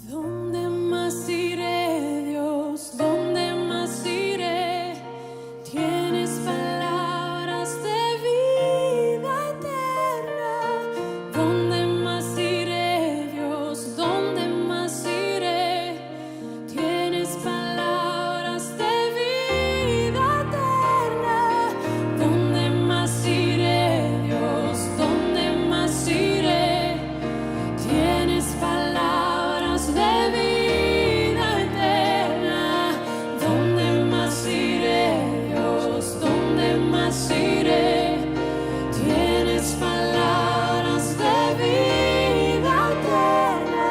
¿Dónde más iré, Dios? ¿Dónde más iré? Tienes palabras de vida eterna. ¿Dónde más iré, Dios? ¿Dónde más iré? Tienes palabras de vida eterna. ¿Dónde más iré, Dios? ¿Dónde más iré? Tienes palabras de vida eterna. ¿Dónde más iré, Dios? ¿Dónde más iré? Tienes palabras de vida eterna.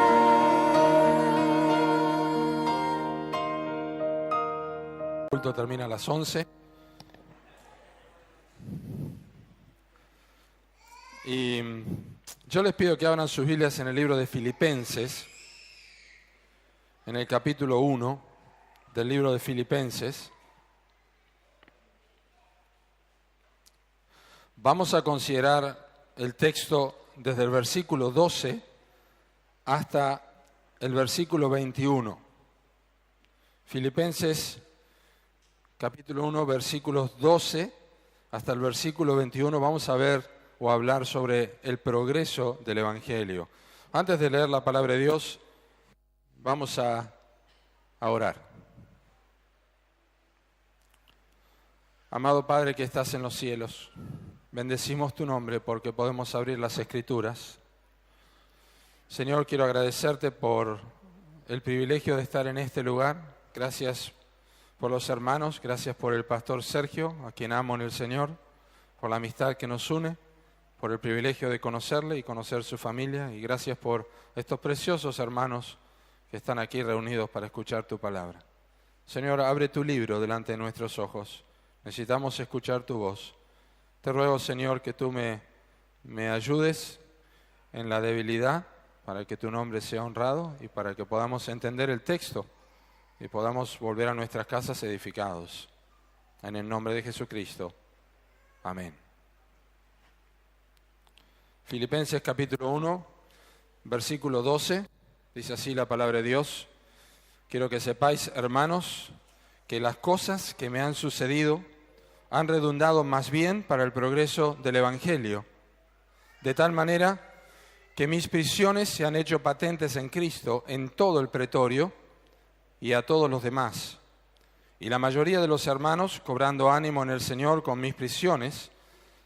El culto termina a las 11. Y yo les pido que abran sus Biblias en el libro de Filipenses, en el capítulo 1 del libro de Filipenses. Vamos a considerar el texto desde el versículo 12 hasta el versículo 21. Filipenses capítulo 1, versículos 12 hasta el versículo 21, vamos a ver o hablar sobre el progreso del Evangelio. Antes de leer la palabra de Dios, vamos a orar. Amado Padre que estás en los cielos, bendecimos tu nombre porque podemos abrir las Escrituras. Señor, quiero agradecerte por el privilegio de estar en este lugar. Gracias por los hermanos, gracias por el pastor Sergio, a quien amo en el Señor, por la amistad que nos une, por el privilegio de conocerle y conocer su familia, y gracias por estos preciosos hermanos que están aquí reunidos para escuchar tu palabra. Señor, abre tu libro delante de nuestros ojos. Necesitamos escuchar tu voz. Te ruego, Señor, que tú me ayudes en la debilidad para que tu nombre sea honrado y para que podamos entender el texto y podamos volver a nuestras casas edificados. En el nombre de Jesucristo. Amén. Filipenses capítulo 1, versículo 12, dice así la palabra de Dios. Quiero que sepáis, hermanos, que las cosas que me han sucedido han redundado más bien para el progreso del Evangelio, de tal manera que mis prisiones se han hecho patentes en Cristo en todo el pretorio y a todos los demás. Y la mayoría de los hermanos, cobrando ánimo en el Señor con mis prisiones,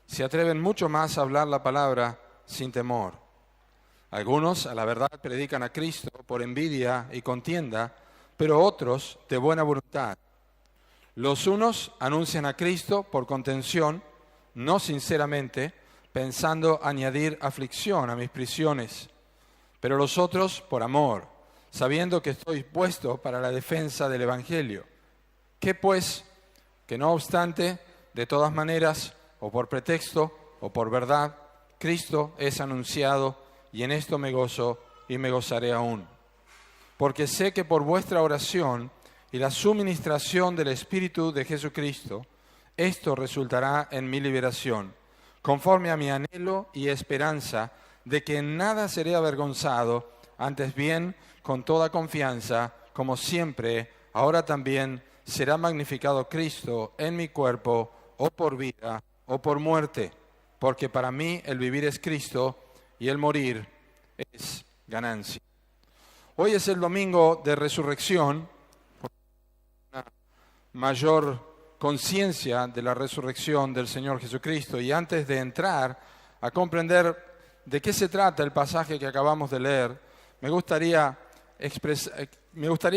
se atreven mucho más a hablar la palabra sin temor. Algunos, a la verdad, predican a Cristo por envidia y contienda, pero otros de buena voluntad. Los unos anuncian a Cristo por contención, no sinceramente, pensando añadir aflicción a mis prisiones, pero los otros por amor, sabiendo que estoy puesto para la defensa del Evangelio. ¿Qué pues? Que no obstante, de todas maneras, o por pretexto, o por verdad, Cristo es anunciado, y en esto me gozo y me gozaré aún. Porque sé que por vuestra oración y la suministración del Espíritu de Jesucristo, esto resultará en mi liberación, conforme a mi anhelo y esperanza de que en nada seré avergonzado, antes bien, con toda confianza, como siempre, ahora también será magnificado Cristo en mi cuerpo, o por vida o por muerte, porque para mí el vivir es Cristo y el morir es ganancia. Hoy es el domingo de resurrección, una mayor conciencia de la resurrección del Señor Jesucristo, y antes de entrar a comprender de qué se trata el pasaje que acabamos de leer, me gustaría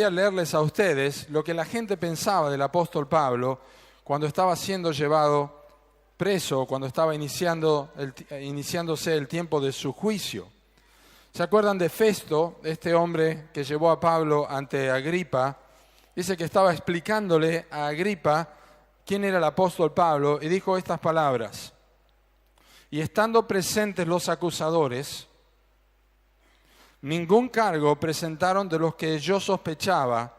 leerles a ustedes lo que la gente pensaba del apóstol Pablo cuando estaba siendo llevado preso, cuando estaba iniciándose el tiempo de su juicio. ¿Se acuerdan de Festo, este hombre que llevó a Pablo ante Agripa? Dice que estaba explicándole a Agripa quién era el apóstol Pablo y dijo estas palabras: y estando presentes los acusadores, ningún cargo presentaron de los que yo sospechaba,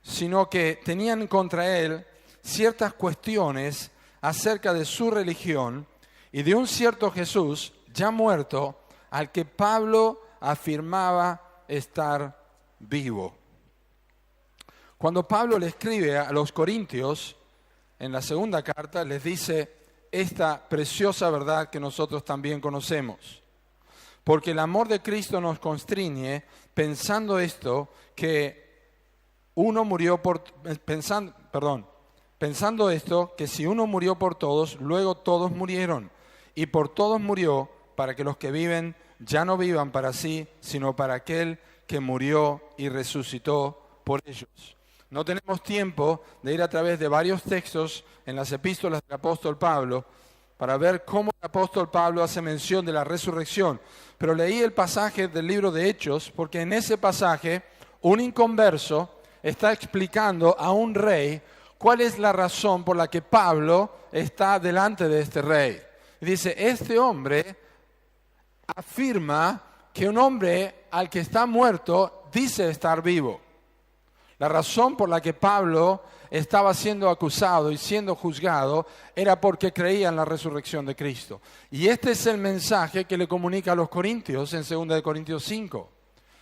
sino que tenían contra él ciertas cuestiones acerca de su religión y de un cierto Jesús ya muerto, al que Pablo afirmaba estar vivo. Cuando Pablo le escribe a los Corintios, en la segunda carta, les dice esta preciosa verdad que nosotros también conocemos. Porque el amor de Cristo nos constriñe pensando esto, que uno murió por... Pensando esto, que si uno murió por todos, luego todos murieron. Y por todos murió, para que los que viven ya no vivan para sí, sino para aquel que murió y resucitó por ellos. No tenemos tiempo de ir a través de varios textos en las epístolas del apóstol Pablo para ver cómo el apóstol Pablo hace mención de la resurrección. Pero leí el pasaje del libro de Hechos porque en ese pasaje un inconverso está explicando a un rey cuál es la razón por la que Pablo está delante de este rey. Y dice, este hombre afirma que un hombre al que está muerto dice estar vivo. La razón por la que Pablo estaba siendo acusado y siendo juzgado era porque creía en la resurrección de Cristo. Y este es el mensaje que le comunica a los corintios en 2 Corintios 5.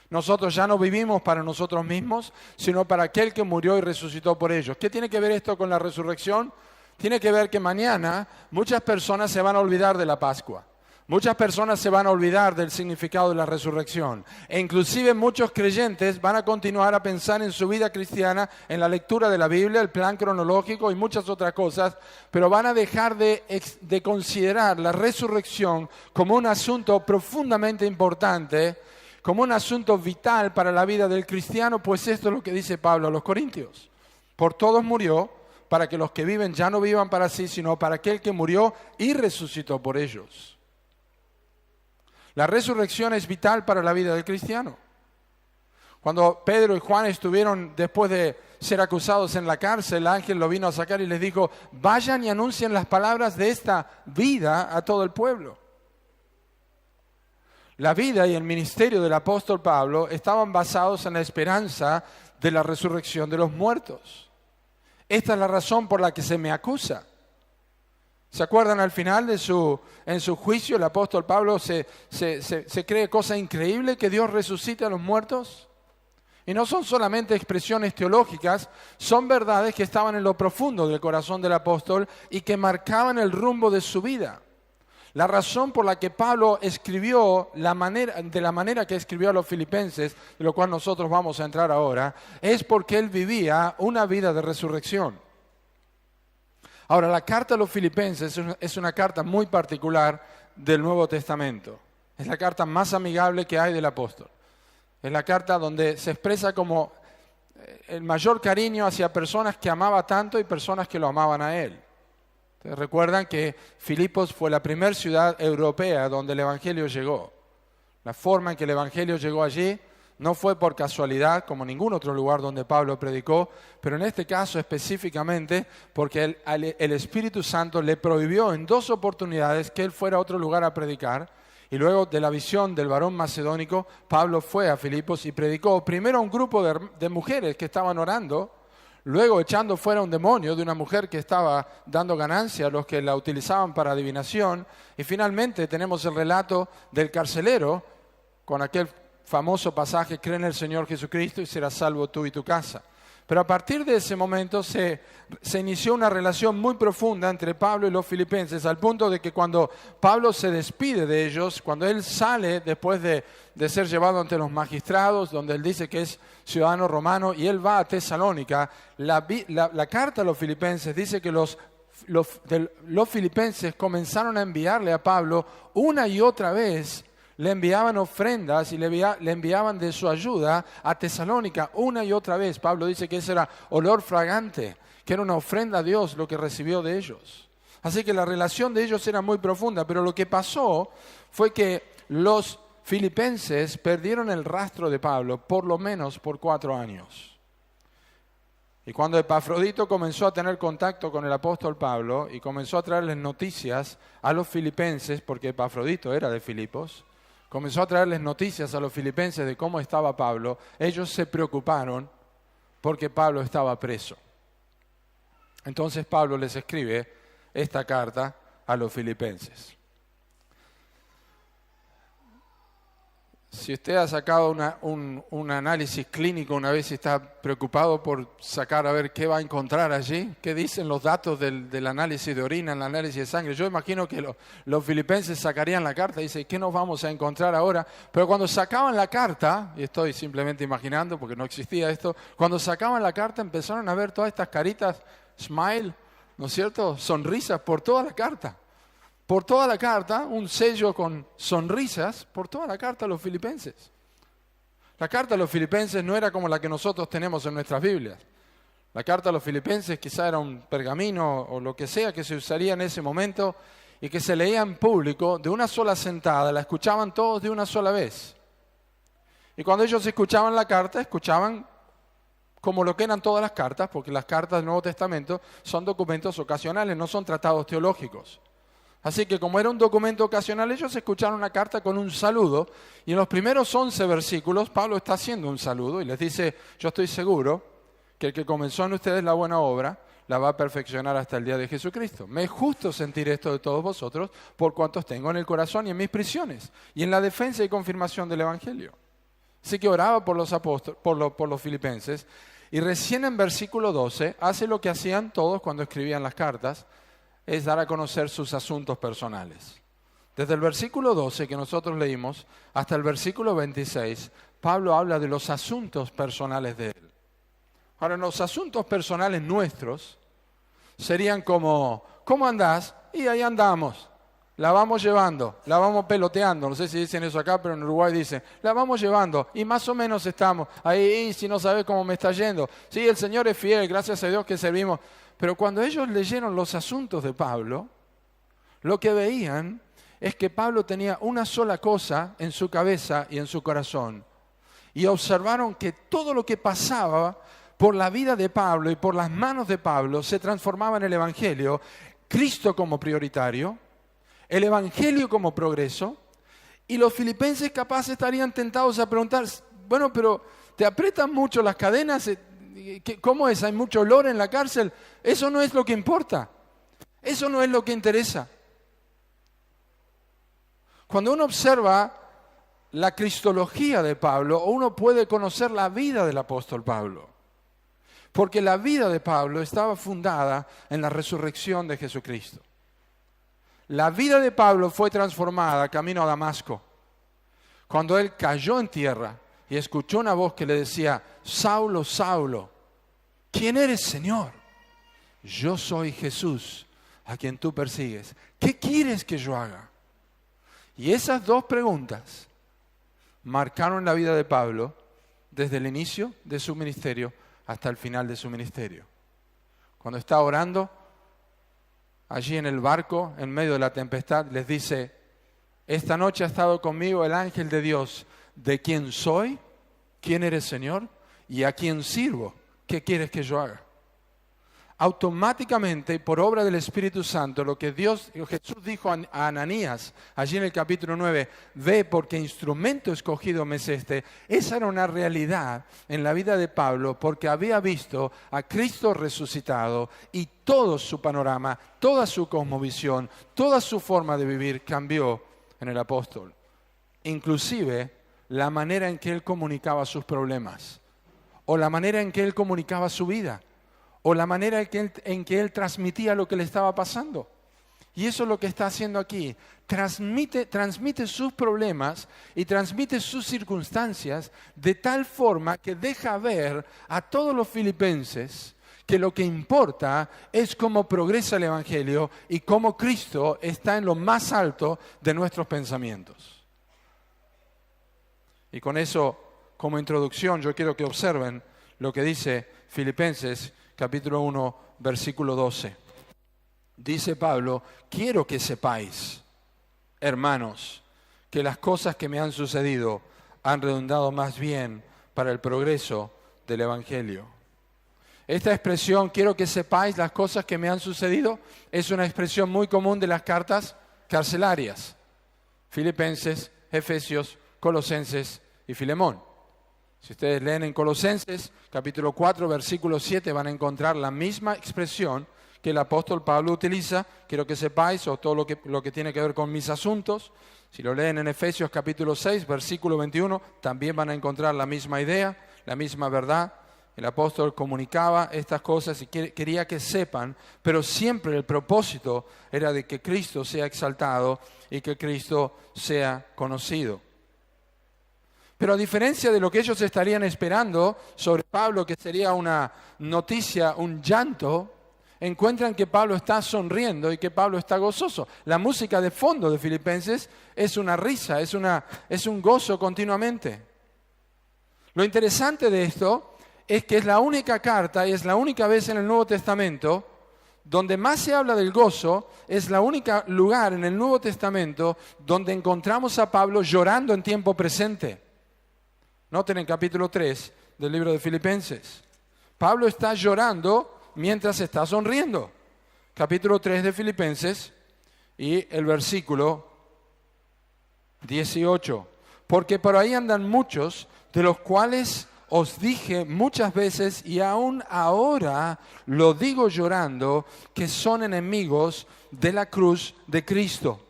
Nosotros ya no vivimos para nosotros mismos, sino para aquel que murió y resucitó por ellos. ¿Qué tiene que ver esto con la resurrección? Tiene que ver que mañana muchas personas se van a olvidar de la Pascua. Muchas personas se van a olvidar del significado de la resurrección. E inclusive muchos creyentes van a continuar a pensar en su vida cristiana, en la lectura de la Biblia, el plan cronológico y muchas otras cosas, pero van a dejar de considerar la resurrección como un asunto profundamente importante, como un asunto vital para la vida del cristiano, pues esto es lo que dice Pablo a los Corintios. Por todos murió, para que los que viven ya no vivan para sí, sino para aquel que murió y resucitó por ellos. La resurrección es vital para la vida del cristiano. Cuando Pedro y Juan estuvieron, después de ser acusados en la cárcel, el ángel lo vino a sacar y les dijo, vayan y anuncien las palabras de esta vida a todo el pueblo. La vida y el ministerio del apóstol Pablo estaban basados en la esperanza de la resurrección de los muertos. Esta es la razón por la que se me acusa. ¿Se acuerdan al final en su juicio el apóstol Pablo se cree cosa increíble que Dios resucite a los muertos? Y no son solamente expresiones teológicas, son verdades que estaban en lo profundo del corazón del apóstol y que marcaban el rumbo de su vida. La razón por la que Pablo escribió de la manera que escribió a los filipenses, de lo cual nosotros vamos a entrar ahora, es porque él vivía una vida de resurrección. Ahora, la carta a los filipenses es una carta muy particular del Nuevo Testamento. Es la carta más amigable que hay del apóstol. Es la carta donde se expresa como el mayor cariño hacia personas que amaba tanto y personas que lo amaban a él. Ustedes recuerdan que Filipos fue la primera ciudad europea donde el Evangelio llegó. La forma en que el Evangelio llegó allí no fue por casualidad, como ningún otro lugar donde Pablo predicó, pero en este caso específicamente porque el Espíritu Santo le prohibió en 2 oportunidades que él fuera a otro lugar a predicar. Y luego de la visión del varón macedónico, Pablo fue a Filipos y predicó primero a un grupo de mujeres que estaban orando, luego echando fuera un demonio de una mujer que estaba dando ganancia a los que la utilizaban para adivinación, y finalmente tenemos el relato del carcelero con aquel famoso pasaje, cree en el Señor Jesucristo y serás salvo tú y tu casa. Pero a partir de ese momento se inició una relación muy profunda entre Pablo y los filipenses, al punto de que cuando Pablo se despide de ellos, cuando él sale después de ser llevado ante los magistrados, donde él dice que es ciudadano romano, y él va a Tesalónica, la carta a los filipenses dice que los filipenses comenzaron a enviarle a Pablo una y otra vez. Le enviaban ofrendas y le enviaban de su ayuda a Tesalónica una y otra vez. Pablo dice que ese era olor fragante, que era una ofrenda a Dios lo que recibió de ellos. Así que la relación de ellos era muy profunda, pero lo que pasó fue que los filipenses perdieron el rastro de Pablo por lo menos por 4 años. Y cuando Epafrodito comenzó a tener contacto con el apóstol Pablo y comenzó a traerles noticias a los filipenses, porque Epafrodito era de Filipos, comenzó a traerles noticias a los filipenses de cómo estaba Pablo, ellos se preocuparon porque Pablo estaba preso. Entonces Pablo les escribe esta carta a los filipenses. Si usted ha sacado un análisis clínico una vez y está preocupado por sacar a ver qué va a encontrar allí, qué dicen los datos del análisis de orina, el análisis de sangre, yo imagino que los filipenses sacarían la carta y dicen, ¿qué nos vamos a encontrar ahora? Pero cuando sacaban la carta, y estoy simplemente imaginando porque no existía esto, cuando sacaban la carta empezaron a ver todas estas caritas, smile, ¿no es cierto? Sonrisas por toda la carta. Por toda la carta, un sello con sonrisas, por toda la carta a los filipenses. La carta a los filipenses no era como la que nosotros tenemos en nuestras Biblias. La carta a los filipenses quizá era un pergamino o lo que sea que se usaría en ese momento y que se leía en público de una sola sentada, la escuchaban todos de una sola vez. Y cuando ellos escuchaban la carta, escuchaban como lo que eran todas las cartas, porque las cartas del Nuevo Testamento son documentos ocasionales, no son tratados teológicos. Así que como era un documento ocasional, ellos escucharon una carta con un saludo y en los primeros 11 versículos Pablo está haciendo un saludo y les dice, yo estoy seguro que el que comenzó en ustedes la buena obra la va a perfeccionar hasta el día de Jesucristo. Me es justo sentir esto de todos vosotros por cuantos tengo en el corazón y en mis prisiones y en la defensa y confirmación del Evangelio. Así que oraba por los apóstoles, por los filipenses y recién en versículo 12 hace lo que hacían todos cuando escribían las cartas, es dar a conocer sus asuntos personales. Desde el versículo 12 que nosotros leímos hasta el versículo 26, Pablo habla de los asuntos personales de él. Ahora, los asuntos personales nuestros serían como, ¿cómo andás? Y ahí andamos. La vamos llevando, la vamos peloteando. No sé si dicen eso acá, pero en Uruguay dicen, la vamos llevando y más o menos estamos. Ahí, si no sabes cómo me está yendo. Sí, el Señor es fiel, gracias a Dios que servimos. Pero cuando ellos leyeron los asuntos de Pablo, lo que veían es que Pablo tenía una sola cosa en su cabeza y en su corazón. Y observaron que todo lo que pasaba por la vida de Pablo y por las manos de Pablo se transformaba en el Evangelio. Cristo como prioritario, el Evangelio como progreso, y los filipenses capaz estarían tentados a preguntar, bueno, pero ¿te aprietan mucho las cadenas? ¿Cómo es? ¿Hay mucho olor en la cárcel? Eso no es lo que importa. Eso no es lo que interesa. Cuando uno observa la cristología de Pablo, uno puede conocer la vida del apóstol Pablo. Porque la vida de Pablo estaba fundada en la resurrección de Jesucristo. La vida de Pablo fue transformada camino a Damasco. Cuando él cayó en tierra y escuchó una voz que le decía, Saulo, Saulo, ¿quién eres, Señor? Yo soy Jesús, a quien tú persigues. ¿Qué quieres que yo haga? Y esas dos preguntas marcaron la vida de Pablo desde el inicio de su ministerio hasta el final de su ministerio. Cuando está orando, allí en el barco, en medio de la tempestad, les dice, esta noche ha estado conmigo el ángel de Dios, de quién soy, quién eres, Señor, y a quién sirvo. ¿Qué quieres que yo haga? Automáticamente, por obra del Espíritu Santo, lo que Jesús dijo a Ananías, allí en el capítulo 9, ve porque instrumento escogido me es este. Esa era una realidad en la vida de Pablo, porque había visto a Cristo resucitado y todo su panorama, toda su cosmovisión, toda su forma de vivir cambió en el apóstol. Inclusive la manera en que él comunicaba sus problemas, o la manera en que él comunicaba su vida, o la manera en que él transmitía lo que le estaba pasando. Y eso es lo que está haciendo aquí. Transmite sus problemas y transmite sus circunstancias de tal forma que deja ver a todos los filipenses que lo que importa es cómo progresa el Evangelio y cómo Cristo está en lo más alto de nuestros pensamientos. Y con eso, como introducción, yo quiero que observen lo que dice Filipenses capítulo 1, versículo 12. Dice Pablo, quiero que sepáis, hermanos, que las cosas que me han sucedido han redundado más bien para el progreso del Evangelio. Esta expresión, quiero que sepáis las cosas que me han sucedido, es una expresión muy común de las cartas carcelarias. Filipenses, Efesios, Colosenses y Filemón. Si ustedes leen en Colosenses, capítulo 4, versículo 7, van a encontrar la misma expresión que el apóstol Pablo utiliza. Quiero que sepáis, o todo lo que tiene que ver con mis asuntos. Si lo leen en Efesios capítulo 6, versículo 21, también van a encontrar la misma idea, la misma verdad. El apóstol comunicaba estas cosas y quería que sepan, pero siempre el propósito era de que Cristo sea exaltado y que Cristo sea conocido. Pero a diferencia de lo que ellos estarían esperando sobre Pablo, que sería una noticia, un llanto, encuentran que Pablo está sonriendo y que Pablo está gozoso. La música de fondo de Filipenses es una risa, es un gozo continuamente. Lo interesante de esto es que es la única carta y es la única vez en el Nuevo Testamento donde más se habla del gozo, es la única lugar en el Nuevo Testamento donde encontramos a Pablo llorando en tiempo presente. Noten en capítulo 3 del libro de Filipenses. Pablo está llorando mientras está sonriendo. Capítulo 3 de Filipenses y el versículo 18. Porque por ahí andan muchos, de los cuales os dije muchas veces y aún ahora lo digo llorando, que son enemigos de la cruz de Cristo.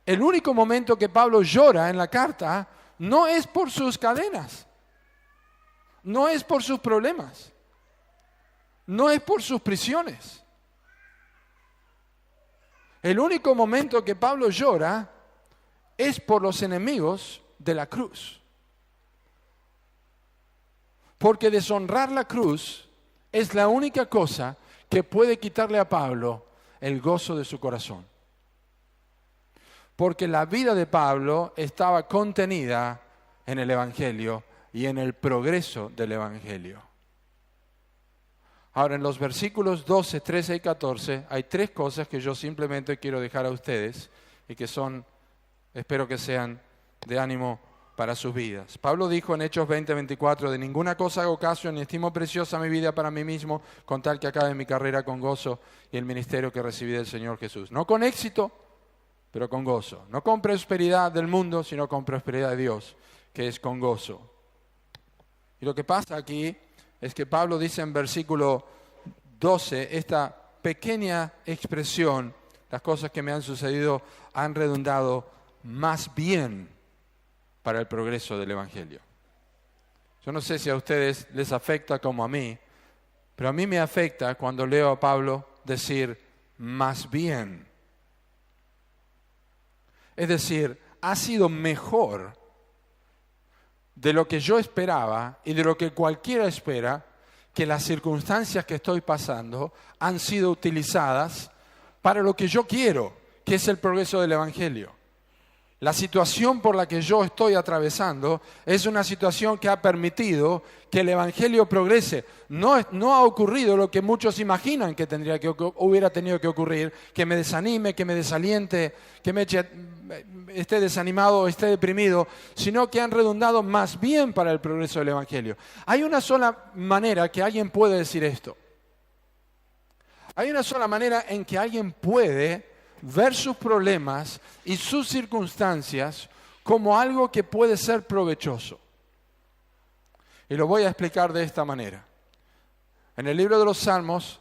El único momento que Pablo llora en la carta no es por sus cadenas, no es por sus problemas, no es por sus prisiones. El único momento que Pablo llora es por los enemigos de la cruz. Porque deshonrar la cruz es la única cosa que puede quitarle a Pablo el gozo de su corazón. Porque la vida de Pablo estaba contenida en el Evangelio y en el progreso del Evangelio. Ahora, en los versículos 12, 13 y 14 hay tres cosas que yo simplemente quiero dejar a ustedes y que son, espero que sean de ánimo para sus vidas. Pablo dijo en Hechos 20, 24, de ninguna cosa hago caso ni estimo preciosa mi vida para mí mismo, con tal que acabe mi carrera con gozo y el ministerio que recibí del Señor Jesús. No con éxito, pero con gozo. No con prosperidad del mundo, sino con prosperidad de Dios, que es con gozo. Y lo que pasa aquí es que Pablo dice en versículo 12, esta pequeña expresión, las cosas que me han sucedido han redundado más bien para el progreso del Evangelio. Yo no sé si a ustedes les afecta como a mí, pero a mí me afecta cuando leo a Pablo decir más bien. Es decir, ha sido mejor de lo que yo esperaba y de lo que cualquiera espera, que las circunstancias que estoy pasando han sido utilizadas para lo que yo quiero, que es el progreso del Evangelio. La situación por la que yo estoy atravesando es una situación que ha permitido que el Evangelio progrese. No ha ocurrido lo que muchos imaginan que hubiera tenido que ocurrir, que me desanime, que me desaliente, que esté desanimado o esté deprimido, sino que han redundado más bien para el progreso del Evangelio. Hay una sola manera que alguien puede decir esto. Hay una sola manera en que alguien puede ver sus problemas y sus circunstancias como algo que puede ser provechoso. Y lo voy a explicar de esta manera. En el libro de los Salmos,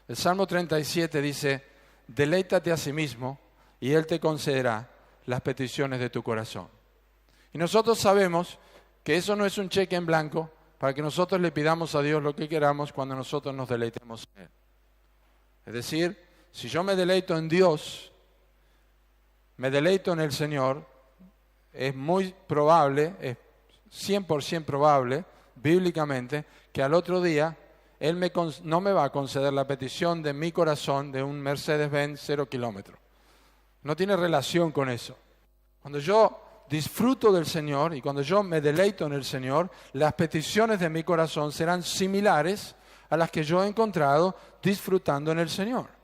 el Salmo 37 dice, deleítate a sí mismo y Él te concederá las peticiones de tu corazón. Y nosotros sabemos que eso no es un cheque en blanco para que nosotros le pidamos a Dios lo que queramos cuando nosotros nos deleitemos en Él. Es decir, si yo me deleito en Dios, me deleito en el Señor, es muy probable, es 100% probable, bíblicamente, que al otro día Él no me va a conceder la petición de mi corazón de un Mercedes-Benz 0 kilómetros. No tiene relación con eso. Cuando yo disfruto del Señor y cuando yo me deleito en el Señor, las peticiones de mi corazón serán similares a las que yo he encontrado disfrutando en el Señor.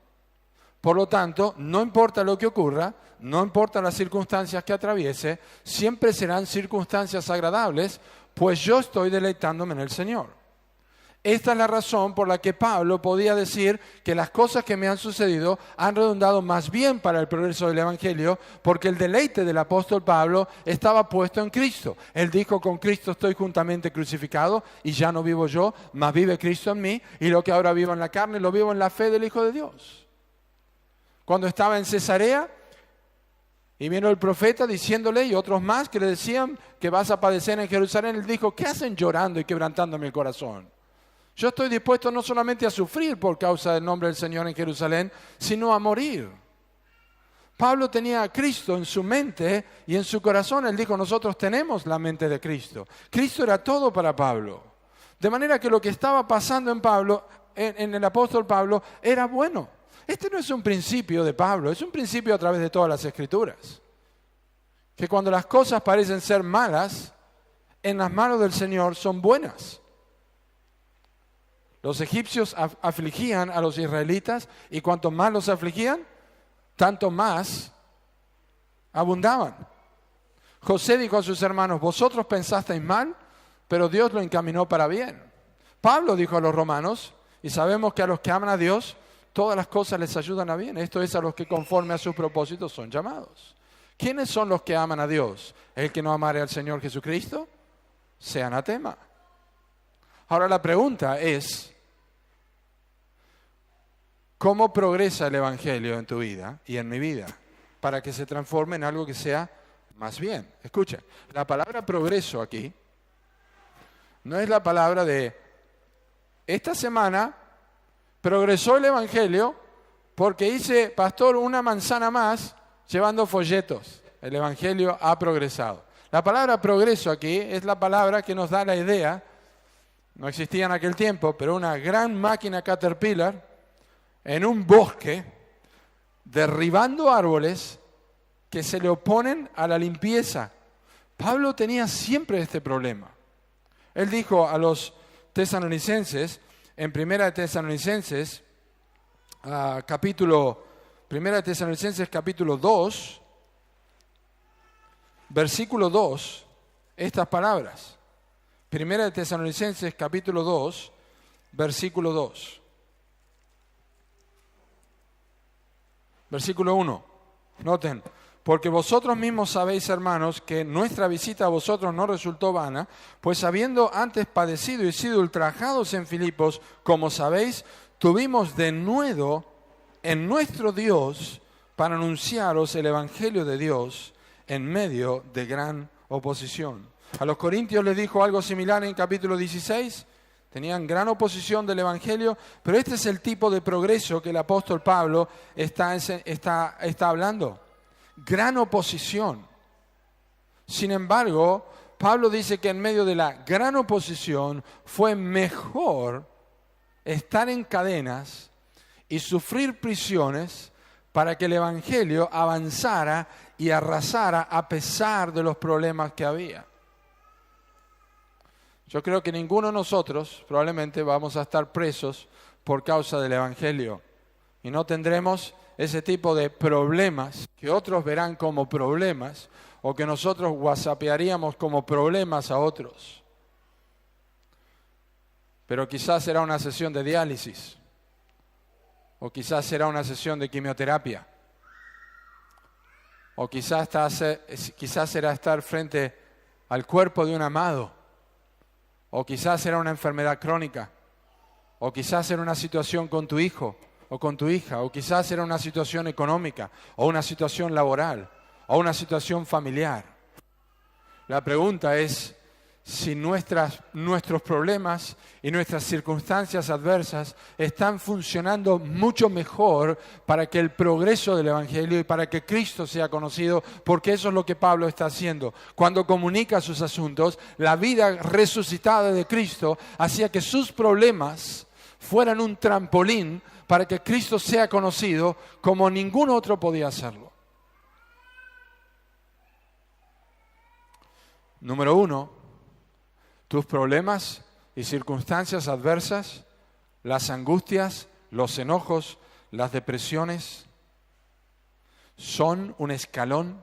Por lo tanto, no importa lo que ocurra, no importa las circunstancias que atraviese, siempre serán circunstancias agradables, pues yo estoy deleitándome en el Señor. Esta es la razón por la que Pablo podía decir que las cosas que me han sucedido han redundado más bien para el progreso del Evangelio, porque el deleite del apóstol Pablo estaba puesto en Cristo. Él dijo: con Cristo estoy juntamente crucificado y ya no vivo yo, mas vive Cristo en mí, y lo que ahora vivo en la carne lo vivo en la fe del Hijo de Dios. Cuando estaba en Cesarea y vino el profeta diciéndole, y otros más que le decían que vas a padecer en Jerusalén, él dijo: ¿qué hacen llorando y quebrantándome el corazón? Yo estoy dispuesto no solamente a sufrir por causa del nombre del Señor en Jerusalén, sino a morir. Pablo tenía a Cristo en su mente y en su corazón. Él dijo: nosotros tenemos la mente de Cristo. Cristo era todo para Pablo. De manera que lo que estaba pasando en Pablo, en el apóstol Pablo, era bueno. Este no es un principio de Pablo, es un principio a través de todas las Escrituras. Que cuando las cosas parecen ser malas, en las manos del Señor son buenas. Los egipcios afligían a los israelitas, y cuanto más los afligían, tanto más abundaban. José dijo a sus hermanos: vosotros pensasteis mal, pero Dios lo encaminó para bien. Pablo dijo a los romanos, y sabemos que a los que aman a Dios, todas las cosas les ayudan a bien. Esto es, a los que conforme a sus propósitos son llamados. ¿Quiénes son los que aman a Dios? El que no amare al Señor Jesucristo, sea anatema. Ahora la pregunta es: ¿cómo progresa el Evangelio en tu vida y en mi vida para que se transforme en algo que sea más bien? Escucha, la palabra progreso aquí no es la palabra de esta semana progresó el Evangelio porque hice, pastor, una manzana más llevando folletos. El Evangelio ha progresado. La palabra progreso aquí es la palabra que nos da la idea, no existía en aquel tiempo, pero una gran máquina Caterpillar en un bosque, derribando árboles que se le oponen a la limpieza. Pablo tenía siempre este problema. Él dijo a los tesalonicenses, en Primera de Tesalonicenses, capítulo 2, versículo 2, estas palabras. Primera de Tesalonicenses, capítulo 2, versículo 2. Versículo 1, noten: porque vosotros mismos sabéis, hermanos, que nuestra visita a vosotros no resultó vana, pues habiendo antes padecido y sido ultrajados en Filipos, como sabéis, tuvimos denuedo en nuestro Dios para anunciaros el Evangelio de Dios en medio de gran oposición. A los corintios les dijo algo similar en capítulo 16. Tenían gran oposición del Evangelio, pero este es el tipo de progreso que el apóstol Pablo está hablando. Gran oposición. Sin embargo, Pablo dice que en medio de la gran oposición fue mejor estar en cadenas y sufrir prisiones para que el Evangelio avanzara y arrasara a pesar de los problemas que había. Yo creo que ninguno de nosotros probablemente vamos a estar presos por causa del Evangelio y no tendremos ese tipo de problemas que otros verán como problemas o que nosotros whatsappearíamos como problemas a otros. Pero quizás será una sesión de diálisis o quizás será una sesión de quimioterapia o quizás será estar frente al cuerpo de un amado. O quizás será una enfermedad crónica, o quizás será una situación con tu hijo o con tu hija, o quizás será una situación económica, o una situación laboral, o una situación familiar. La pregunta es si nuestros problemas y nuestras circunstancias adversas están funcionando mucho mejor para que el progreso del Evangelio y para que Cristo sea conocido, porque eso es lo que Pablo está haciendo. Cuando comunica sus asuntos, la vida resucitada de Cristo hacía que sus problemas fueran un trampolín para que Cristo sea conocido como ningún otro podía hacerlo. Número 1. Tus problemas y circunstancias adversas, las angustias, los enojos, las depresiones, son un escalón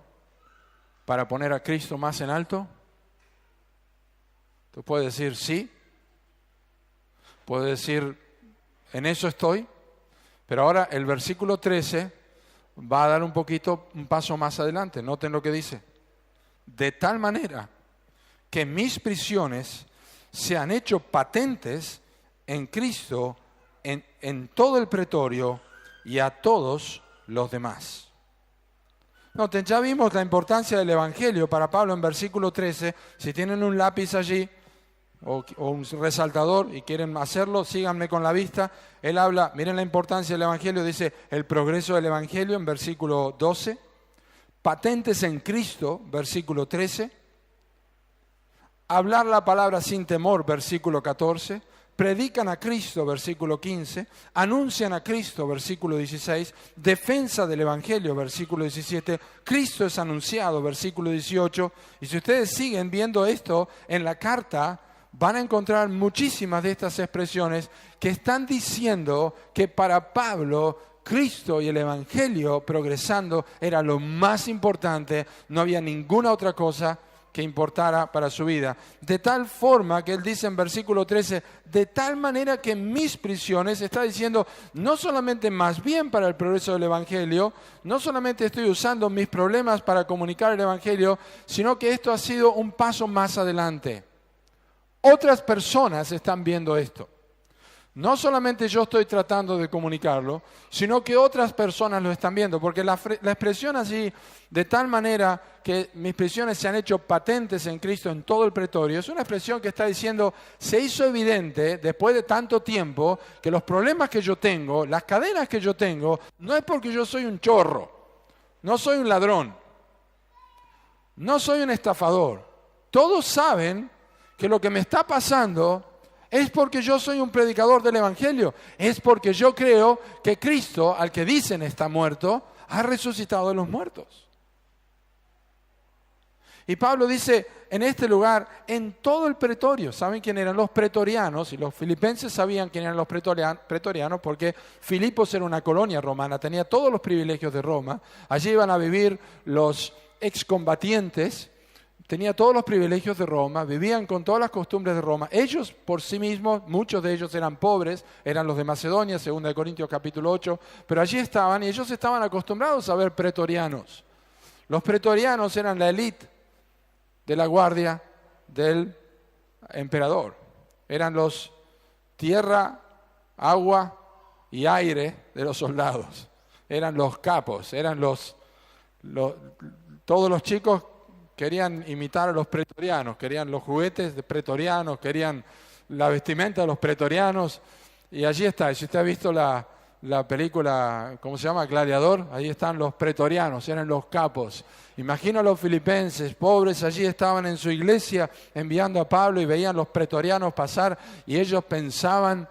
para poner a Cristo más en alto. Tú puedes decir sí. puede decir, en eso estoy, pero ahora el versículo 13 va a dar un paso más adelante. Noten lo que dice. De tal manera que mis prisiones se han hecho patentes en Cristo, en todo el pretorio y a todos los demás. Noten, ya vimos la importancia del Evangelio para Pablo en versículo 13. Si tienen un lápiz allí o un resaltador y quieren hacerlo, síganme con la vista. Él habla, miren la importancia del Evangelio, dice el progreso del Evangelio en versículo 12. Patentes en Cristo, versículo 13. Hablar la palabra sin temor, versículo 14. Predican a Cristo, versículo 15. Anuncian a Cristo, versículo 16. Defensa del Evangelio, versículo 17. Cristo es anunciado, versículo 18. Y si ustedes siguen viendo esto en la carta, van a encontrar muchísimas de estas expresiones que están diciendo que para Pablo Cristo y el Evangelio progresando era lo más importante, no había ninguna otra cosa que importara para su vida. De tal forma que él dice en versículo 13, de tal manera que mis prisiones, está diciendo, no solamente más bien para el progreso del Evangelio, no solamente estoy usando mis problemas para comunicar el Evangelio, sino que esto ha sido un paso más adelante. Otras personas están viendo esto. No solamente yo estoy tratando de comunicarlo, sino que otras personas lo están viendo, porque la expresión así, de tal manera que mis prisiones se han hecho patentes en Cristo en todo el pretorio, es una expresión que está diciendo, se hizo evidente después de tanto tiempo que los problemas que yo tengo, las cadenas que yo tengo, no es porque yo soy un chorro, no soy un ladrón, no soy un estafador. Todos saben que lo que me está pasando es porque yo soy un predicador del Evangelio. Es porque yo creo que Cristo, al que dicen está muerto, ha resucitado de los muertos. Y Pablo dice, en este lugar, en todo el pretorio, ¿saben quién eran los pretorianos? Y los filipenses sabían quién eran los pretorianos porque Filipos era una colonia romana, tenía todos los privilegios de Roma. Allí iban a vivir los excombatientes. Tenía todos los privilegios de Roma, vivían con todas las costumbres de Roma. Ellos por sí mismos, muchos de ellos eran pobres, eran los de Macedonia, 2 Corintios capítulo 8, pero allí estaban y ellos estaban acostumbrados a ver pretorianos. Los pretorianos eran la élite de la guardia del emperador. Eran los tierra, agua y aire de los soldados. Eran los capos, eran todos los chicos querían imitar a los pretorianos, querían los juguetes de pretorianos, querían la vestimenta de los pretorianos. Y allí está, si usted ha visto la película, ¿cómo se llama? Gladiador, ahí están los pretorianos, eran los capos. Imagino a los filipenses, pobres, allí estaban en su iglesia enviando a Pablo y veían los pretorianos pasar y ellos pensaban,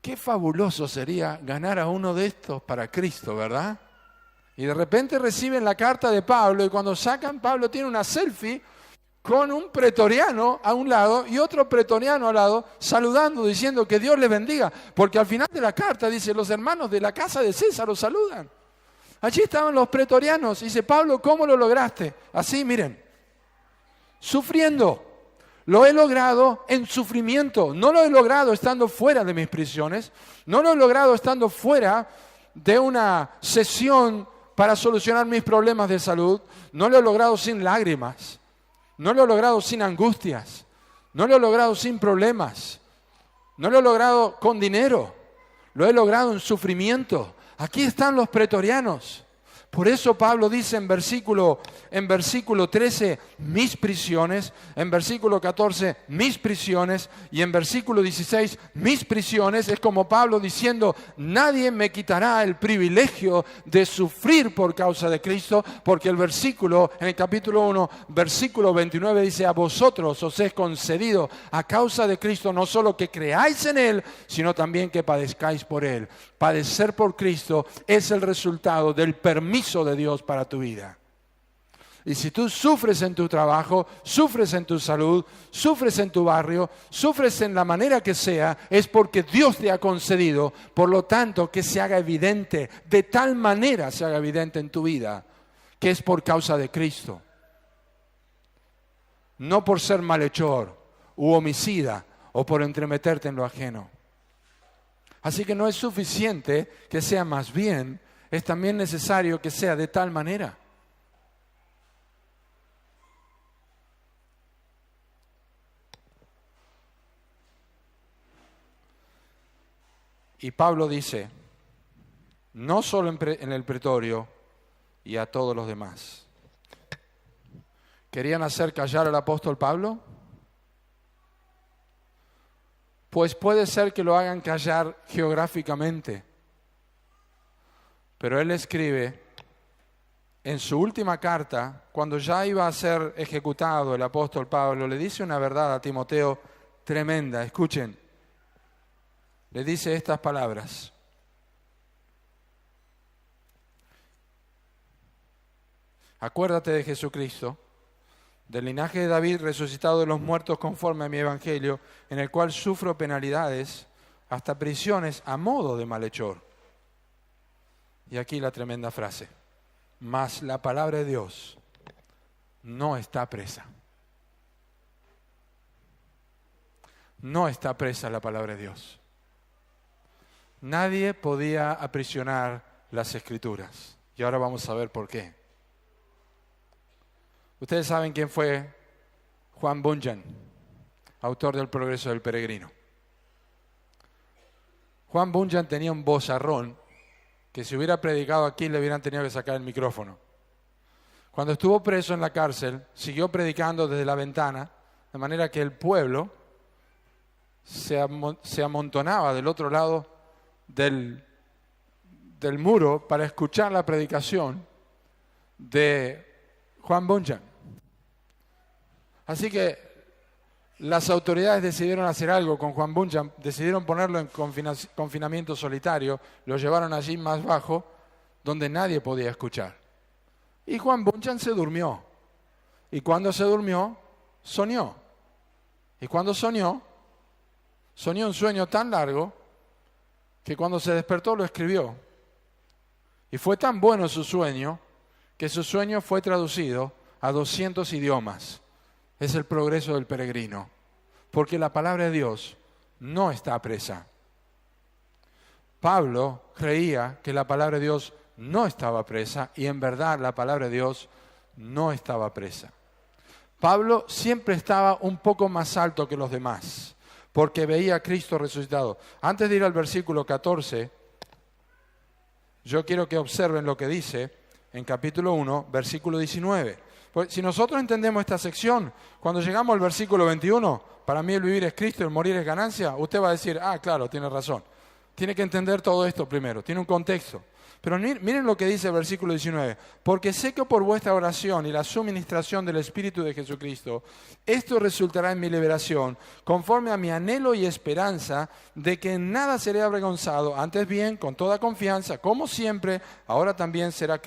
qué fabuloso sería ganar a uno de estos para Cristo, ¿verdad? Y de repente reciben la carta de Pablo y cuando sacan, Pablo tiene una selfie con un pretoriano a un lado y otro pretoriano al lado, saludando, diciendo que Dios les bendiga. Porque al final de la carta dice, los hermanos de la casa de César los saludan. Allí estaban los pretorianos. Dice, Pablo, ¿cómo lo lograste? Así, miren, sufriendo. Lo he logrado en sufrimiento. No lo he logrado estando fuera de mis prisiones. No lo he logrado estando fuera de una sesión para solucionar mis problemas de salud. No lo he logrado sin lágrimas. No lo he logrado sin angustias. No lo he logrado sin problemas. No lo he logrado con dinero. Lo he logrado en sufrimiento. Aquí están los pretorianos. Por eso Pablo dice en versículo 13, mis prisiones, en versículo 14, mis prisiones, y en versículo 16, mis prisiones. Es como Pablo diciendo, nadie me quitará el privilegio de sufrir por causa de Cristo, porque el versículo, en el capítulo 1, versículo 29 dice, a vosotros os es concedido a causa de Cristo, no solo que creáis en Él, sino también que padezcáis por Él. Padecer por Cristo es el resultado del permiso de Dios para tu vida. Y si tú sufres en tu trabajo, sufres en tu salud, sufres en tu barrio, sufres en la manera que sea, es porque Dios te ha concedido. Por lo tanto, que se haga evidente, de tal manera se haga evidente en tu vida, que es por causa de Cristo. No por ser malhechor, u homicida, o por entremeterte en lo ajeno. Así que no es suficiente que sea más bien, es también necesario que sea de tal manera. Y Pablo dice, no solo en el pretorio y a todos los demás. ¿Querían hacer callar al apóstol Pablo? Pues puede ser que lo hagan callar geográficamente. Pero él escribe en su última carta, cuando ya iba a ser ejecutado el apóstol Pablo, le dice una verdad a Timoteo tremenda. Escuchen, le dice estas palabras. Acuérdate de Jesucristo, del linaje de David, resucitado de los muertos conforme a mi evangelio, en el cual sufro penalidades, hasta prisiones a modo de malhechor. Y aquí la tremenda frase, mas la palabra de Dios no está presa. No está presa la palabra de Dios. Nadie podía aprisionar las Escrituras. Y ahora vamos a ver por qué. Ustedes saben quién fue Juan Bunyan, autor del Progreso del Peregrino. Juan Bunyan tenía un vozarrón que si hubiera predicado aquí le hubieran tenido que sacar el micrófono. Cuando estuvo preso en la cárcel, siguió predicando desde la ventana, de manera que el pueblo se amontonaba del otro lado del muro para escuchar la predicación de Juan Bunyan. Así que las autoridades decidieron hacer algo con Juan Bunyan, decidieron ponerlo en confinamiento solitario, lo llevaron allí más bajo, donde nadie podía escuchar. Y Juan Bunyan se durmió. Y cuando se durmió, soñó. Y cuando soñó un sueño tan largo que cuando se despertó lo escribió. Y fue tan bueno su sueño que su sueño fue traducido a 200 idiomas. Es el progreso del peregrino, porque la palabra de Dios no está presa. Pablo creía que la palabra de Dios no estaba presa y en verdad la palabra de Dios no estaba presa. Pablo siempre estaba un poco más alto que los demás, porque veía a Cristo resucitado. Antes de ir al versículo 14, yo quiero que observen lo que dice en capítulo 1, versículo 19. Pues si nosotros entendemos esta sección, cuando llegamos al versículo 21, para mí el vivir es Cristo, el morir es ganancia, usted va a decir, claro, tiene razón. Tiene que entender todo esto primero, tiene un contexto. Pero miren lo que dice el versículo 19. Porque sé que por vuestra oración y la suministración del Espíritu de Jesucristo, esto resultará en mi liberación, conforme a mi anhelo y esperanza de que en nada seré avergonzado, antes bien, con toda confianza, como siempre, ahora también será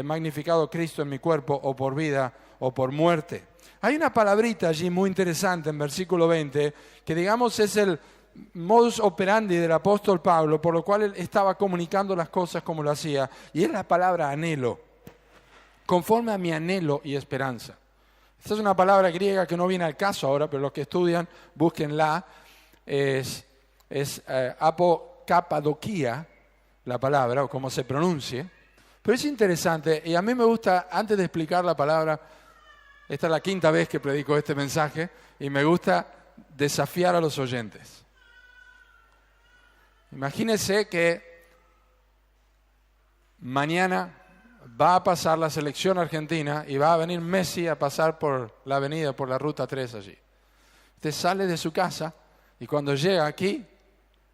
magnificado Cristo en mi cuerpo, o por vida o por muerte. Hay una palabrita allí muy interesante en versículo 20, que digamos es el modus operandi del apóstol Pablo, por lo cual él estaba comunicando las cosas como lo hacía, y es la palabra anhelo, conforme a mi anhelo y esperanza. Esta es una palabra griega que no viene al caso ahora, pero los que estudian, búsquenla, es apocapadoquía, la palabra, o como se pronuncie, pero es interesante, y a mí me gusta, antes de explicar la palabra, esta es la 5ª vez que predico este mensaje, y me gusta desafiar a los oyentes. Imagínense que mañana va a pasar la selección argentina y va a venir Messi a pasar por la avenida, por la ruta 3 allí. Usted sale de su casa y cuando llega aquí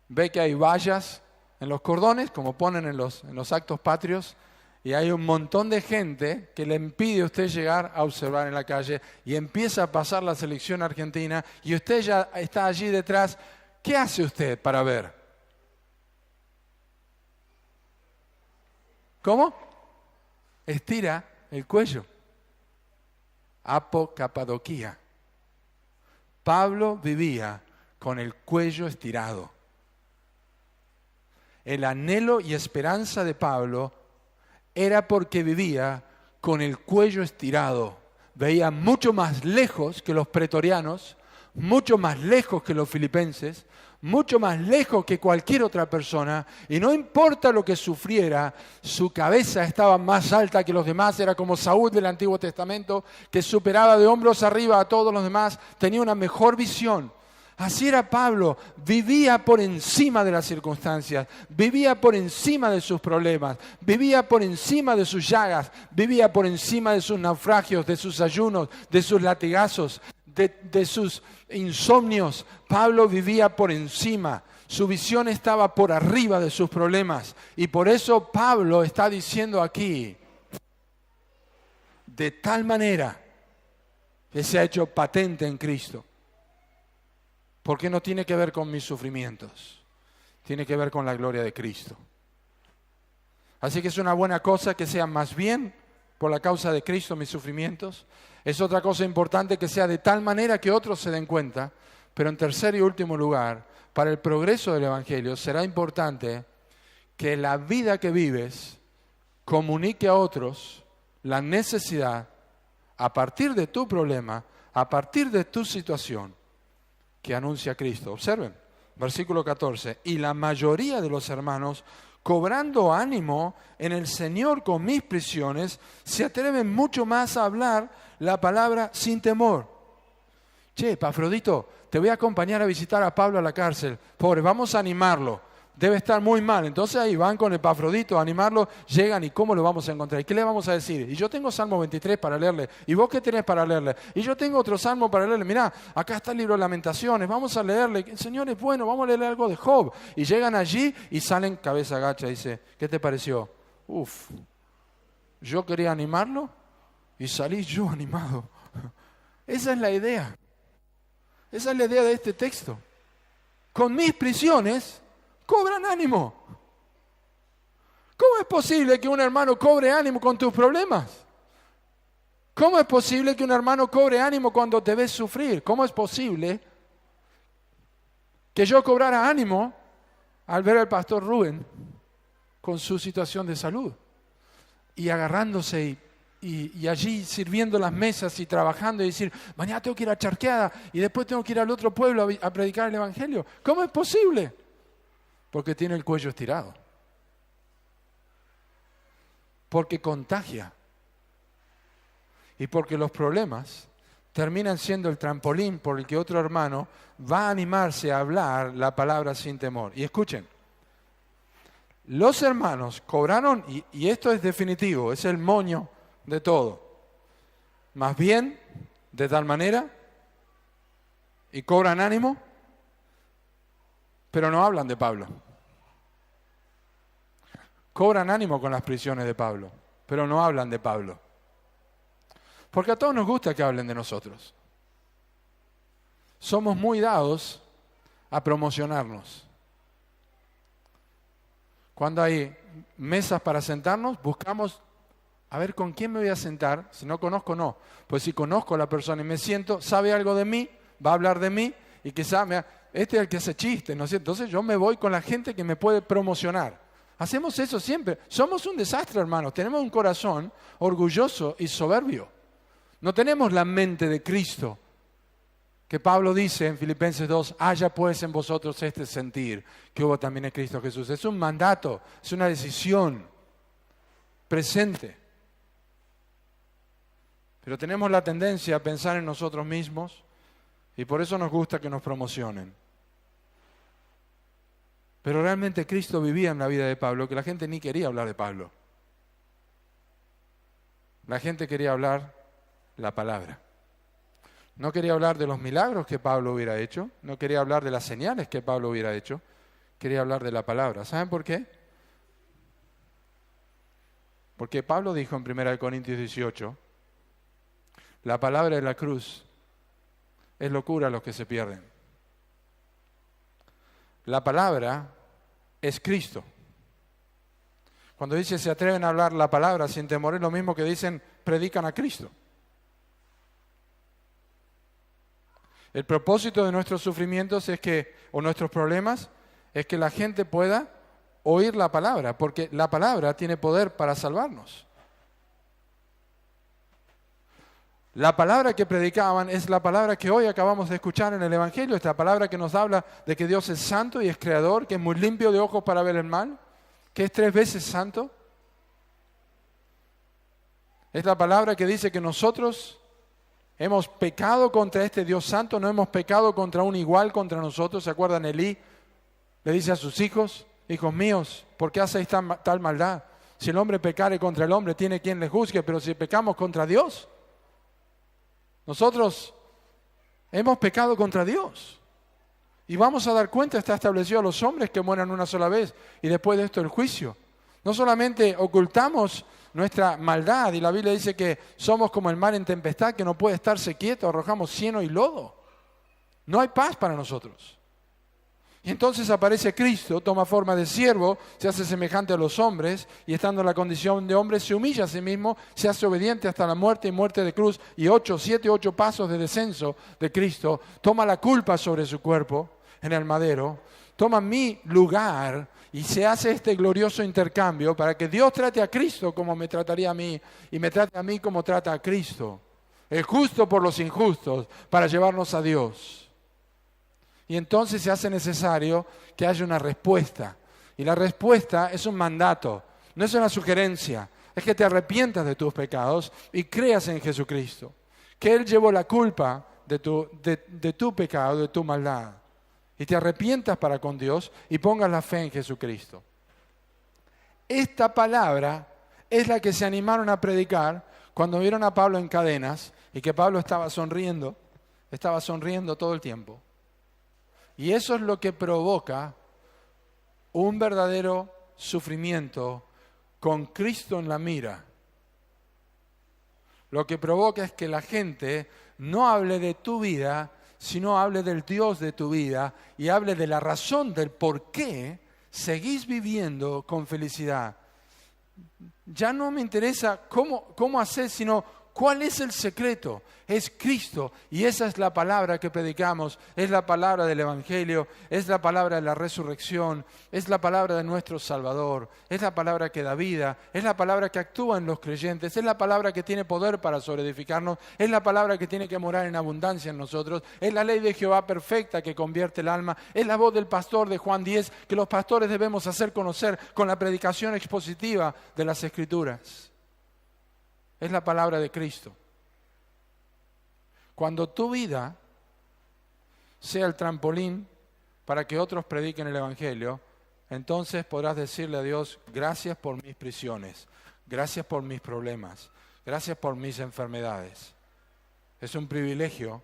ve que hay vallas en los cordones, como ponen en los actos patrios, y hay un montón de gente que le impide a usted llegar a observar en la calle y empieza a pasar la selección argentina y usted ya está allí detrás. ¿Qué hace usted para ver? ¿Cómo? Estira el cuello. Apocapadoquía. Pablo vivía con el cuello estirado. El anhelo y esperanza de Pablo era porque vivía con el cuello estirado. Veía mucho más lejos que los pretorianos, mucho más lejos que los filipenses, mucho más lejos que cualquier otra persona, y no importa lo que sufriera, su cabeza estaba más alta que los demás, era como Saúl del Antiguo Testamento, que superaba de hombros arriba a todos los demás, tenía una mejor visión. Así era Pablo, vivía por encima de las circunstancias, vivía por encima de sus problemas, vivía por encima de sus llagas, vivía por encima de sus naufragios, de sus ayunos, de sus latigazos, de sus insomnios. Pablo vivía por encima, su visión estaba por arriba de sus problemas. Y por eso Pablo está diciendo aquí, de tal manera que se ha hecho patente en Cristo. Porque no tiene que ver con mis sufrimientos, tiene que ver con la gloria de Cristo. Así que es una buena cosa que sean más bien por la causa de Cristo mis sufrimientos. Es otra cosa importante que sea de tal manera que otros se den cuenta. Pero en tercer y último lugar, para el progreso del Evangelio será importante que la vida que vives comunique a otros la necesidad, a partir de tu problema, a partir de tu situación, que anuncia a Cristo. Observen, versículo 14. Y la mayoría de los hermanos, cobrando ánimo en el Señor con mis prisiones, se atreven mucho más a hablar la palabra sin temor. Che, Epafrodito, te voy a acompañar a visitar a Pablo a la cárcel. Pobre, vamos a animarlo. Debe estar muy mal. Entonces ahí van con Epafrodito a animarlo, llegan y ¿cómo lo vamos a encontrar? ¿Y qué le vamos a decir? Y yo tengo Salmo 23 para leerle. ¿Y vos qué tenés para leerle? Y yo tengo otro Salmo para leerle. Mirá, acá está el libro de Lamentaciones, vamos a leerle. El Señor es bueno, vamos a leerle algo de Job. Y llegan allí y salen cabeza gacha. Dice, ¿qué te pareció? Uf, yo quería animarlo y salí yo animado. Esa es la idea. Esa es la idea de este texto. Con mis prisiones cobran ánimo. ¿Cómo es posible que un hermano cobre ánimo con tus problemas? ¿Cómo es posible que un hermano cobre ánimo cuando te ves sufrir? ¿Cómo es posible que yo cobrara ánimo al ver al pastor Rubén con su situación de salud y agarrándose y allí sirviendo las mesas y trabajando y decir, mañana tengo que ir a Charqueada y después tengo que ir al otro pueblo a predicar el Evangelio? ¿Cómo es posible? Porque tiene el cuello estirado. Porque contagia. Y porque los problemas terminan siendo el trampolín por el que otro hermano va a animarse a hablar la palabra sin temor. Y escuchen, los hermanos cobraron, y esto es definitivo, es el moño de todo. Más bien, de tal manera, y cobran ánimo, pero no hablan de Pablo. Cobran ánimo con las prisiones de Pablo, pero no hablan de Pablo. Porque a todos nos gusta que hablen de nosotros. Somos muy dados a promocionarnos. Cuando hay mesas para sentarnos, buscamos a ver con quién me voy a sentar. Si no conozco, no. Pues si conozco a la persona y me siento, sabe algo de mí, va a hablar de mí y quizá este es el que hace chistes, ¿no es cierto? Entonces yo me voy con la gente que me puede promocionar. Hacemos eso siempre. Somos un desastre, hermanos. Tenemos un corazón orgulloso y soberbio. No tenemos la mente de Cristo, que Pablo dice en Filipenses 2, haya pues en vosotros este sentir que hubo también en Cristo Jesús. Es un mandato, es una decisión presente. Pero tenemos la tendencia a pensar en nosotros mismos y por eso nos gusta que nos promocionen. Pero realmente Cristo vivía en la vida de Pablo, que la gente ni quería hablar de Pablo. La gente quería hablar la palabra. No quería hablar de los milagros que Pablo hubiera hecho, no quería hablar de las señales que Pablo hubiera hecho, quería hablar de la palabra. ¿Saben por qué? Porque Pablo dijo en 1 Corintios 18, la palabra de la cruz es locura a los que se pierden. La palabra es Cristo. Cuando dice se atreven a hablar la palabra sin temor, es lo mismo que dicen predican a Cristo. El propósito de nuestros sufrimientos o nuestros problemas es que la gente pueda oír la palabra, porque la palabra tiene poder para salvarnos. La palabra que predicaban es la palabra que hoy acabamos de escuchar en el Evangelio. Esta palabra que nos habla de que Dios es santo y es creador, que es muy limpio de ojos para ver el mal, que es 3 veces santo. Es la palabra que dice que nosotros hemos pecado contra este Dios santo, no hemos pecado contra un igual contra nosotros. ¿Se acuerdan? Elí le dice a sus hijos, hijos míos, ¿por qué hacéis tal maldad? Si el hombre pecare contra el hombre, tiene quien le juzgue, pero si pecamos contra Dios, nosotros hemos pecado contra Dios. Y vamos a dar cuenta, está establecido a los hombres que mueran una sola vez y después de esto el juicio. No solamente ocultamos nuestra maldad, y la Biblia dice que somos como el mar en tempestad, que no puede estarse quieto, arrojamos cieno y lodo. No hay paz para nosotros. Y entonces aparece Cristo, toma forma de siervo, se hace semejante a los hombres, y estando en la condición de hombre se humilla a sí mismo, se hace obediente hasta la muerte y muerte de cruz, y 7 u 8 pasos de descenso de Cristo, toma la culpa sobre su cuerpo en el madero, toma mi lugar, y se hace este glorioso intercambio para que Dios trate a Cristo como me trataría a mí, y me trate a mí como trata a Cristo, el justo por los injustos, para llevarnos a Dios. Y entonces se hace necesario que haya una respuesta. Y la respuesta es un mandato, no es una sugerencia. Es que te arrepientas de tus pecados y creas en Jesucristo. Que Él llevó la culpa de tu pecado, de tu maldad. Y te arrepientas para con Dios y pongas la fe en Jesucristo. Esta palabra es la que se animaron a predicar cuando vieron a Pablo en cadenas y que Pablo estaba sonriendo todo el tiempo. Y eso es lo que provoca un verdadero sufrimiento con Cristo en la mira. Lo que provoca es que la gente no hable de tu vida, sino hable del Dios de tu vida y hable de la razón del por qué seguís viviendo con felicidad. Ya no me interesa cómo hacer, sino ¿cuál es el secreto? Es Cristo, y esa es la palabra que predicamos, es la palabra del Evangelio, es la palabra de la resurrección, es la palabra de nuestro Salvador, es la palabra que da vida, es la palabra que actúa en los creyentes, es la palabra que tiene poder para sobreedificarnos, es la palabra que tiene que morar en abundancia en nosotros, es la ley de Jehová perfecta que convierte el alma, es la voz del pastor de Juan 10 que los pastores debemos hacer conocer con la predicación expositiva de las Escrituras. Es la palabra de Cristo. Cuando tu vida sea el trampolín para que otros prediquen el Evangelio, entonces podrás decirle a Dios, gracias por mis prisiones, gracias por mis problemas, gracias por mis enfermedades. Es un privilegio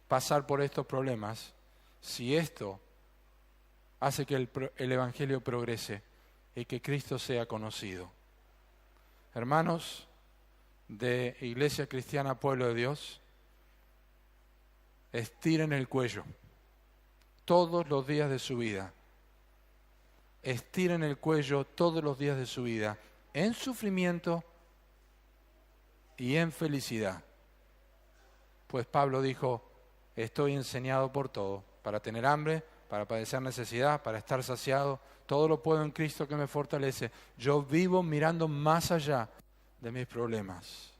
pasar por estos problemas si esto hace que el Evangelio progrese y que Cristo sea conocido. Hermanos de Iglesia Cristiana Pueblo de Dios, estiren el cuello todos los días de su vida. Estiren el cuello todos los días de su vida, en sufrimiento y en felicidad. Pues Pablo dijo, estoy enseñado por todo, para tener hambre, para padecer necesidad, para estar saciado, todo lo puedo en Cristo que me fortalece. Yo vivo mirando más allá de mis problemas.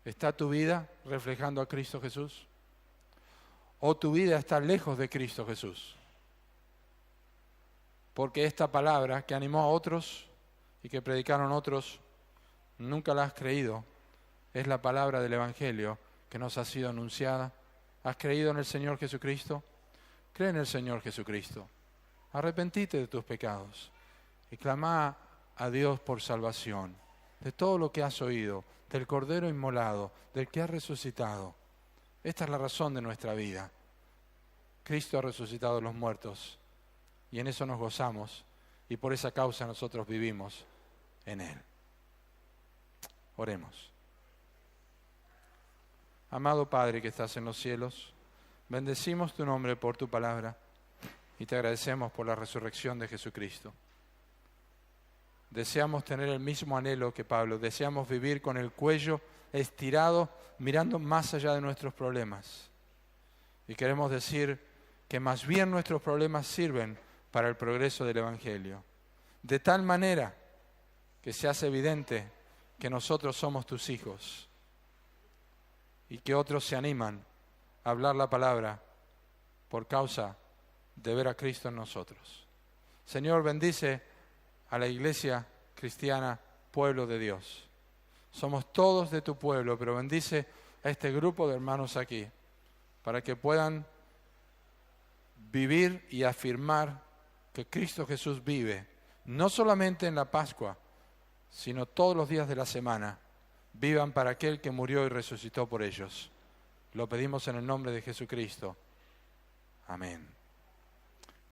¿Está tu vida reflejando a Cristo Jesús? ¿O tu vida está lejos de Cristo Jesús? Porque esta palabra que animó a otros y que predicaron otros, nunca la has creído. Es la palabra del Evangelio que nos ha sido anunciada. ¿Has creído en el Señor Jesucristo? Cree en el Señor Jesucristo. Arrepentite de tus pecados y clama a Dios por salvación de todo lo que has oído, del Cordero inmolado, del que ha resucitado. Esta es la razón de nuestra vida. Cristo ha resucitado a los muertos y en eso nos gozamos y por esa causa nosotros vivimos en Él. Oremos. Amado Padre que estás en los cielos, bendecimos tu nombre por tu palabra y te agradecemos por la resurrección de Jesucristo. Deseamos tener el mismo anhelo que Pablo, deseamos vivir con el cuello estirado, mirando más allá de nuestros problemas. Y queremos decir que más bien nuestros problemas sirven para el progreso del Evangelio, de tal manera que se hace evidente que nosotros somos tus hijos y que otros se animan a hablar la palabra por causa de ver a Cristo en nosotros. Señor, bendice a la iglesia cristiana, pueblo de Dios. Somos todos de tu pueblo, pero bendice a este grupo de hermanos aquí, para que puedan vivir y afirmar que Cristo Jesús vive, no solamente en la Pascua, sino todos los días de la semana. Vivan para aquel que murió y resucitó por ellos. Lo pedimos en el nombre de Jesucristo. Amén.